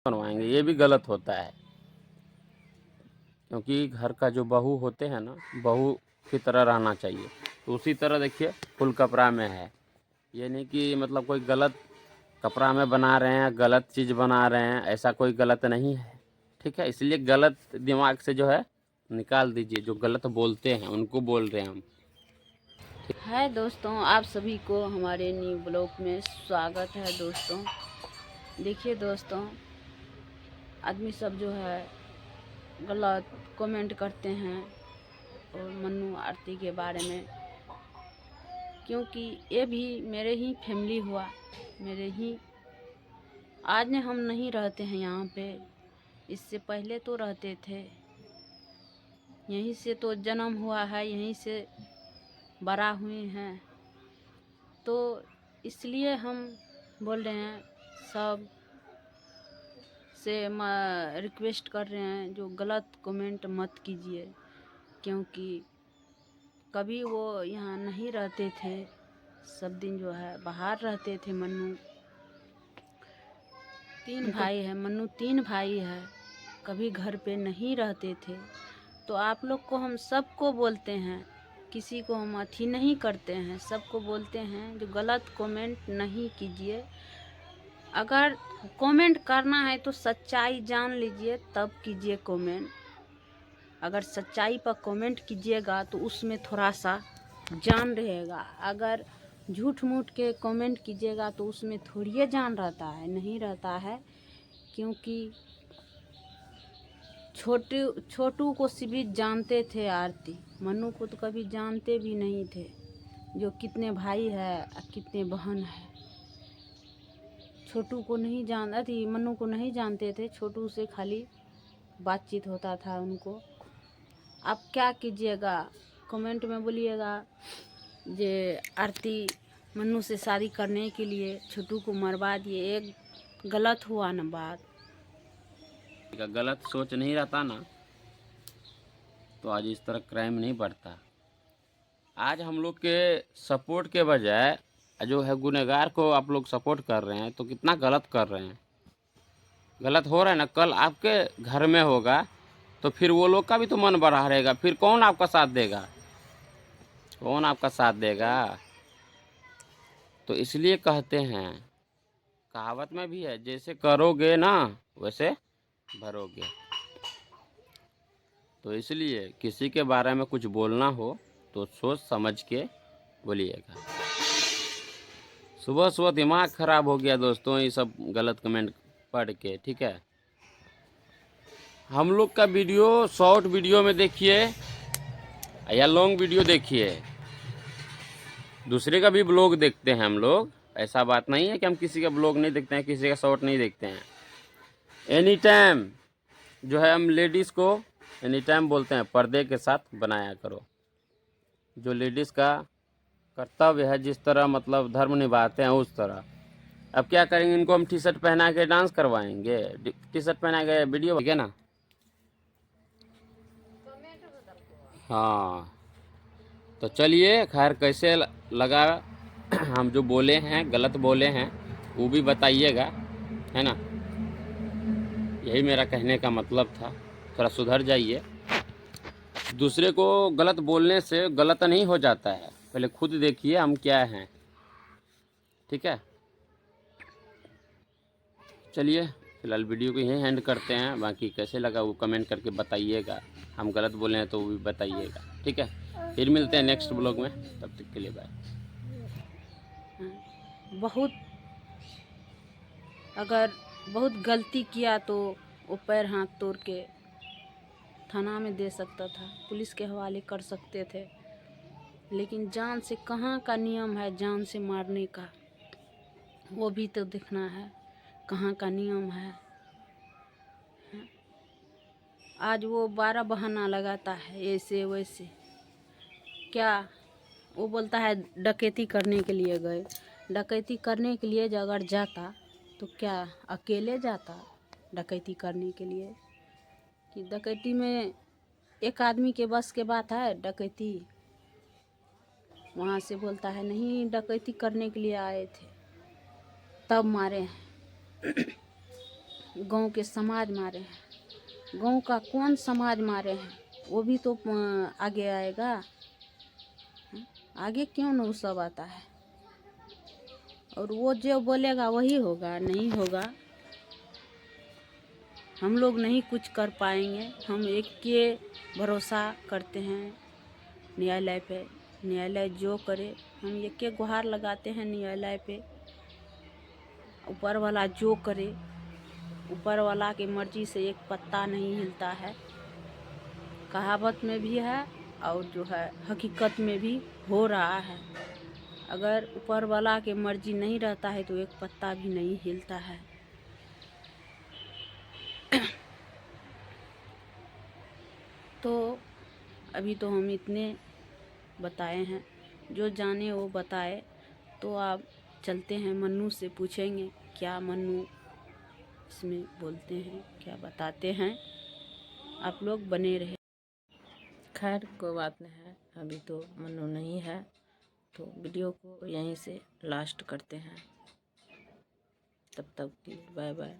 बनवाएंगे, ये भी गलत होता है। क्योंकि घर का जो बहू होते हैं ना, बहू की तरह रहना चाहिए। तो उसी तरह देखिए फुल कपड़ा में है, ये नहीं कि मतलब कोई गलत कपड़ा में बना रहे हैं, गलत चीज़ बना रहे हैं, ऐसा कोई गलत नहीं है। ठीक है, इसलिए गलत दिमाग से जो है निकाल दीजिए, जो गलत बोलते हैं उनको बोल रहे हैं हम। है दोस्तों, आप सभी को हमारे न्यू ब्लॉग में स्वागत है। दोस्तों देखिए दोस्तों, आदमी सब जो है गलत कमेंट करते हैं और मन्नू आरती के बारे में, क्योंकि ये भी मेरे ही फैमिली हुआ, मेरे ही। आज ने हम नहीं रहते हैं यहाँ पे, इससे पहले तो रहते थे। यहीं से तो जन्म हुआ है, यहीं से बड़ा हुए हैं, तो इसलिए हम बोल रहे हैं सब से रिक्वेस्ट कर रहे हैं, जो गलत कमेंट मत कीजिए। क्योंकि कभी वो यहाँ नहीं रहते थे, सब दिन जो है बाहर रहते थे। मन्नू 3 भाई है, मन्नू 3 भाई है, कभी घर पे नहीं रहते थे। तो आप लोग को हम सबको बोलते हैं, किसी को हम अथी नहीं करते हैं, सबको बोलते हैं जो गलत कमेंट नहीं कीजिए। अगर कमेंट करना है तो सच्चाई जान लीजिए तब कीजिए कमेंट। अगर सच्चाई पर कमेंट कीजिएगा तो उसमें थोड़ा सा जान रहेगा। अगर झूठ मूठ के कमेंट कीजिएगा तो उसमें थोड़ी जान रहता है, नहीं रहता है। क्योंकि छोटू को सिर्फ जानते थे आरती, मन्नू को तो कभी जानते भी नहीं थे, जो कितने भाई है और कितने बहन है। छोटू को नहीं जानता थी, मन्नू को नहीं जानते थे, छोटू से खाली बातचीत होता था उनको। आप क्या कीजिएगा, कमेंट में बोलिएगा जे आरती मन्नू से शादी करने के लिए छोटू को मरवा दिए। एक गलत हुआ ना बात। गलत सोच नहीं रहता ना तो आज इस तरह क्राइम नहीं बढ़ता। आज हम लोग के सपोर्ट के बजाय जो है गुनहगार को आप लोग सपोर्ट कर रहे हैं, तो कितना गलत कर रहे हैं। गलत हो रहा है ना, कल आपके घर में होगा तो फिर वो लोग का भी तो मन बढ़ा रहेगा, फिर कौन आपका साथ देगा, कौन आपका साथ देगा। तो इसलिए कहते हैं, कहावत में भी है, जैसे करोगे ना वैसे भरोगे। तो इसलिए किसी के बारे में कुछ बोलना हो तो सोच समझ के बोलिएगा। सुबह सुबह दिमाग ख़राब हो गया दोस्तों ये सब गलत कमेंट पढ़ के। ठीक है, हम लोग का वीडियो शॉर्ट वीडियो में देखिए या लॉन्ग वीडियो देखिए, दूसरे का भी ब्लॉग देखते हैं हम लोग। ऐसा बात नहीं है कि हम किसी का ब्लॉग नहीं देखते हैं, किसी का शॉर्ट नहीं देखते हैं। एनी टाइम जो है हम लेडीज़ को एनी टाइम बोलते हैं पर्दे के साथ बनाया करो। जो लेडीज़ का कर्तव्य है, जिस तरह मतलब धर्म निभाते हैं उस तरह। अब क्या करेंगे, इनको हम टी शर्ट पहना के डांस करवाएंगे, टी शर्ट पहना के वीडियो है ना। हाँ, तो चलिए खैर कैसे लगा हम जो बोले हैं गलत बोले हैं वो भी बताइएगा, है ना। यही मेरा कहने का मतलब था, थोड़ा सुधर जाइए। दूसरे को गलत बोलने से गलत नहीं हो जाता है, पहले खुद देखिए हम क्या हैं। ठीक है, चलिए फिलहाल वीडियो को यहीं एंड करते हैं। बाकी कैसे लगा वो कमेंट करके बताइएगा, हम गलत बोले हैं तो वो भी बताइएगा। ठीक है, फिर मिलते हैं नेक्स्ट ब्लॉग में, तब तक के लिए बाय। बहुत अगर बहुत गलती किया तो वो पैर हाथ तोड़ के थाना में दे सकता था, पुलिस के हवाले कर सकते थे। लेकिन जान से कहाँ का नियम है, जान से मारने का, वो भी तो देखना है कहाँ का नियम है। आज वो 12 बहाना लगाता है, ऐसे वैसे। क्या वो बोलता है डकैती करने के लिए गए, डकैती करने के लिए अगर जाता तो क्या अकेले जाता डकैती करने के लिए? कि डकैती में एक आदमी के बस के बात है डकैती? वहाँ से बोलता है नहीं डकैती करने के लिए आए थे, तब मारे हैं। गांव के समाज मारे हैं। गांव का कौन समाज मारे हैं वो भी तो आगे आएगा। आगे क्यों न वो सब आता है, और वो जो बोलेगा वही होगा, नहीं होगा। हम लोग नहीं कुछ कर पाएंगे। हम एक के भरोसा करते हैं न्यायालय पे। न्यायालय जो करे, हम एक के गुहार लगाते हैं न्यायालय पे। ऊपर वाला जो करे, ऊपर वाला की मर्जी से एक पत्ता नहीं हिलता है। कहावत में भी है और जो है हकीकत में भी हो रहा है। अगर ऊपर वाला की मर्जी नहीं रहता है तो एक पत्ता भी नहीं हिलता है। तो अभी तो हम इतने बताए हैं, जो जाने वो बताए। तो आप चलते हैं मन्नू से पूछेंगे क्या मन्नू इसमें बोलते हैं, क्या बताते हैं। आप लोग बने रहे। खैर कोई बात नहीं है, अभी तो मन्नू नहीं है, तो वीडियो को यहीं से लास्ट करते हैं। तब तक बाय बाय।